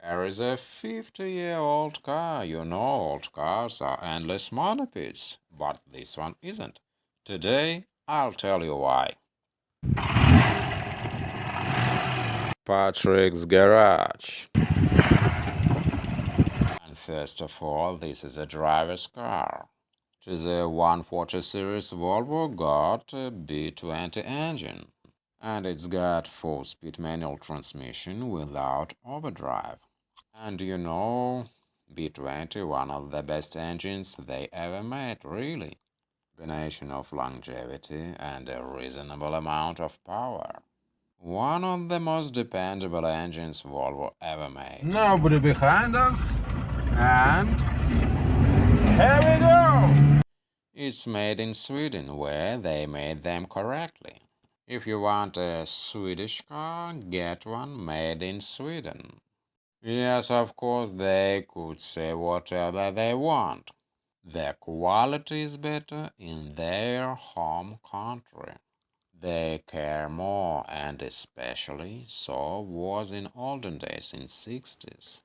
Here is a 50-year-old car. You know, old cars are endless money pits, but this one isn't. Today, I'll tell you why. Patrick's Garage. And first of all, this is a driver's car. It is a 140 series Volvo got a B20 engine. And it's got 4-speed manual transmission without overdrive. And you know, B20, one of the best engines they ever made, really. Combination of longevity and a reasonable amount of power. One of the most dependable engines Volvo ever made. Nobody behind us, and here we go! It's made in Sweden, where they made them correctly. If you want a Swedish car, get one made in Sweden. Yes, of course, they could say whatever they want. Their quality is better in their home country. They care more, and especially so was in olden days in 60s.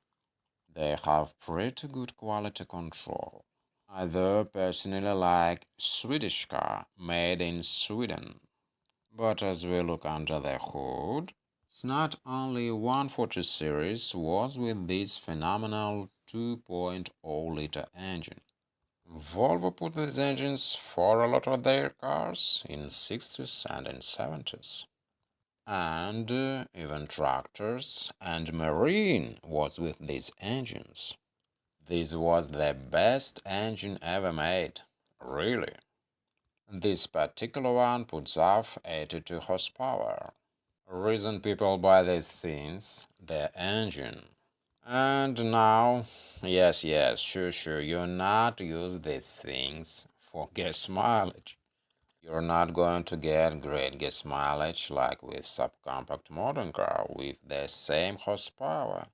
They have pretty good quality control. I though personally like Swedish car made in Sweden. But as we look under the hood, it's not only 140 series was with this phenomenal 2.0-liter engine. Volvo put these engines for a lot of their cars in 60s and in 70s. And even tractors and marine was with these engines. This was the best engine ever made, really. This particular one puts off 82 horsepower. Reason people buy these things, the engine. And now, yes, sure, you're not use these things for gas mileage. You're not going to get great gas mileage like with subcompact modern car with the same horsepower,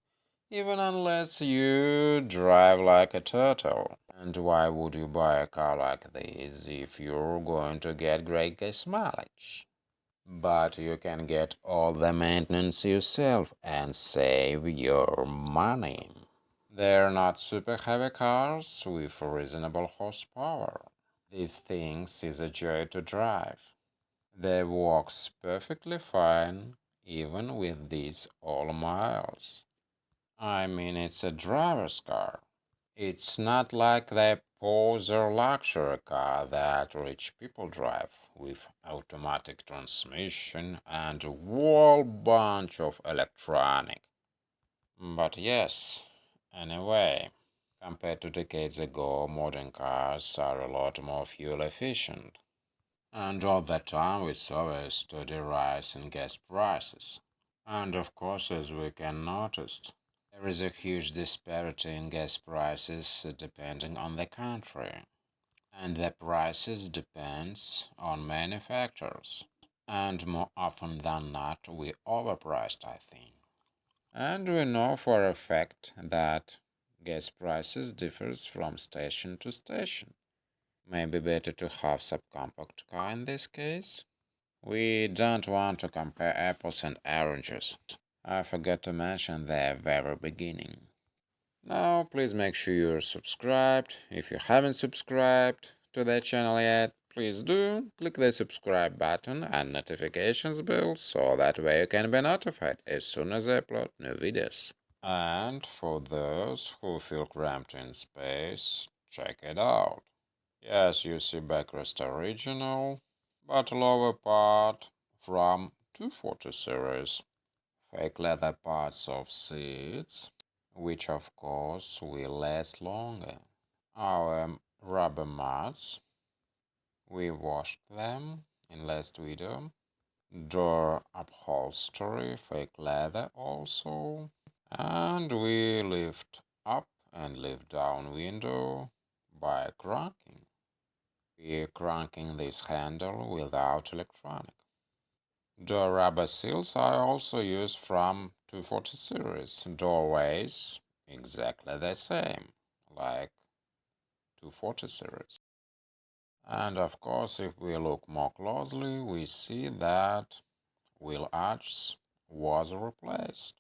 even unless you drive like a turtle. And why would you buy a car like this if you're going to get great gas mileage? But you can get all the maintenance yourself and save your money. They're not super heavy cars with reasonable horsepower. These things is a joy to drive. They works perfectly fine even with these all miles. I mean, it's a driver's car. It's not like the poser luxury car that rich people drive with automatic transmission and a whole bunch of electronic. But yes, anyway, compared to decades ago, modern cars are a lot more fuel efficient. And all the time we saw a steady rise in gas prices. And of course, as we can notice, there is a huge disparity in gas prices depending on the country. And the prices depends on many factors. And more often than not, we overpriced, I think. And we know for a fact that gas prices differs from station to station. Maybe better to have subcompact car in this case. We don't want to compare apples and oranges. I forgot to mention the very beginning. Now, please make sure you're subscribed. If you haven't subscribed to the channel yet, please do. Click the subscribe button and notifications bell so that way you can be notified as soon as I upload new videos. And for those who feel cramped in space, check it out. Yes, you see backrest original, but lower part from 240 series. Fake leather parts of seats, which of course will last longer. Our rubber mats, we washed them in last video. Door upholstery, fake leather also. And we lift up and lift down window by cranking. We're cranking this handle without electronic. Door rubber seals are also used from 240 series. Doorways, exactly the same, like 240 series. And of course, if we look more closely, we see that wheel arch was replaced.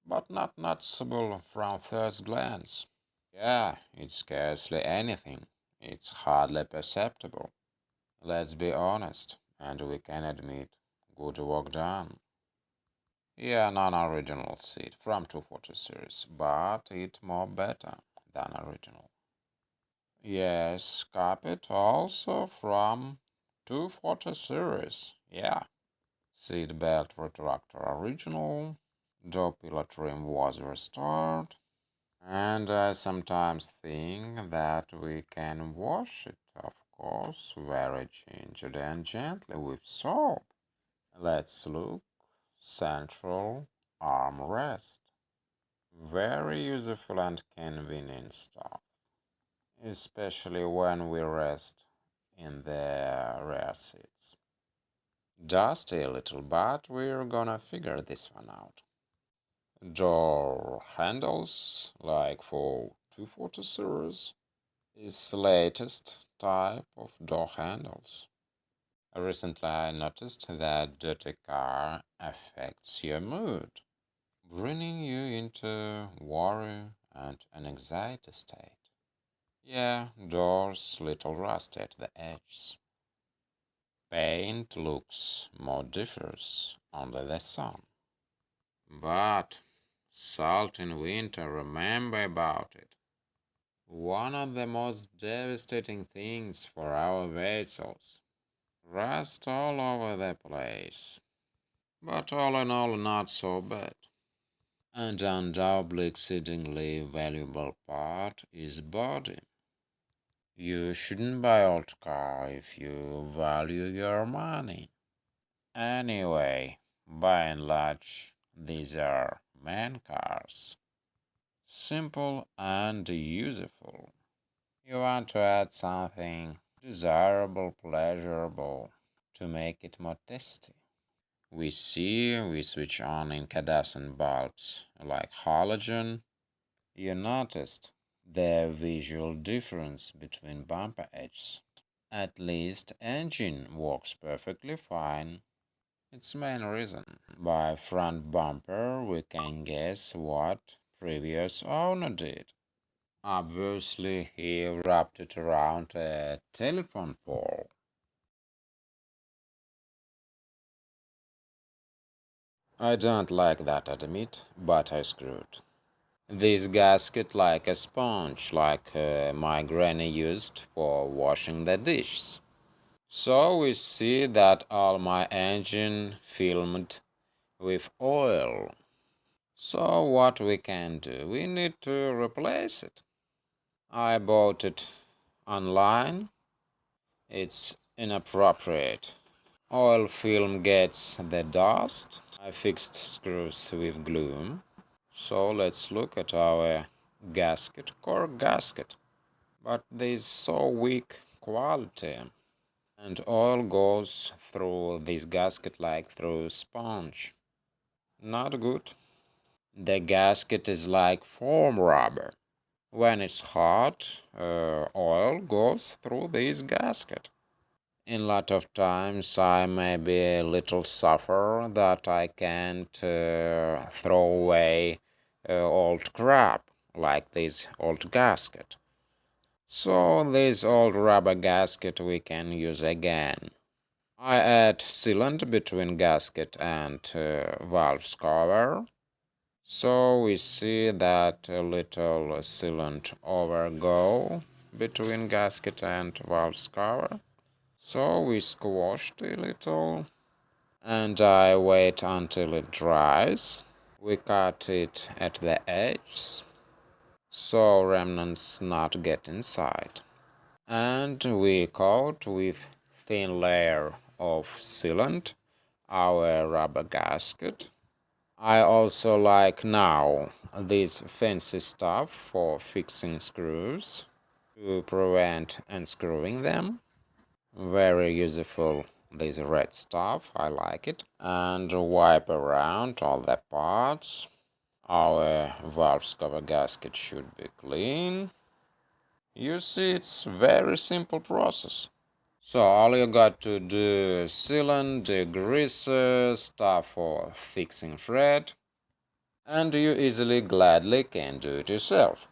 but not noticeable from first glance. Yeah, it's scarcely anything. It's hardly perceptible. Let's be honest, and we can admit, good work done. Yeah, non-original seat from 240 series, but it more better than original. Yes, carpet also from 240 series. Yeah. Seat belt retractor original. Door pillar trim was restored. And I sometimes think that we can wash it, of course, very gingerly and gently with soap. Let's look. Central armrest. Very useful and convenient stuff, especially when we rest in the rear seats. Dusty a little, but we're gonna figure this one out. Door handles, like for 240 series, is the latest type of door handles. Recently, I noticed that dirty car affects your mood, bringing you into worry and an anxiety state. Yeah, doors little rusty at the edges. Paint looks more diffuse under the sun. But salt in winter, remember about it. One of the most devastating things for our vessels. Rust all over the place. But all in all, not so bad. And undoubtedly exceedingly valuable part is body. You shouldn't buy old car if you value your money. Anyway, by and large, these are man cars. Simple and useful. You want to add something desirable, pleasurable to make it more tasty. We switch on incandescent bulbs like halogen. You noticed the visual difference between bumper edges. At least engine works perfectly fine. Its main reason. By front bumper, we can guess what previous owner did. Obviously, he wrapped it around a telephone pole. I don't like that, admit, but I screwed. This gasket like a sponge, like my granny used for washing the dishes. So we see that all my engine filmed with oil. So what we can do? We need to replace it. I bought it online. It's inappropriate. Oil film gets the dust. I fixed screws with glue. So let's look at our gasket, core gasket. But this so weak quality. And oil goes through this gasket like through sponge. Not good. The gasket is like foam rubber. When it's hot, oil goes through this gasket. In a lot of times, I may be a little suffer that I can't throw away old crap like this old gasket. So this old rubber gasket we can use again. I add sealant between gasket and valve cover. So we see that a little sealant overgo between gasket and valve cover. So we squashed a little and I wait until it dries. We cut it at the edges so remnants not get inside. And we coat with thin layer of sealant our rubber gasket. I also like now this fancy stuff for fixing screws to prevent unscrewing them. Very useful, this red stuff, I like it. And wipe around all the parts. Our valve cover gasket should be clean. You see, it's very simple process. So all you got to do is sealant, degreaser, stuff for fixing thread, and you easily gladly can do it yourself.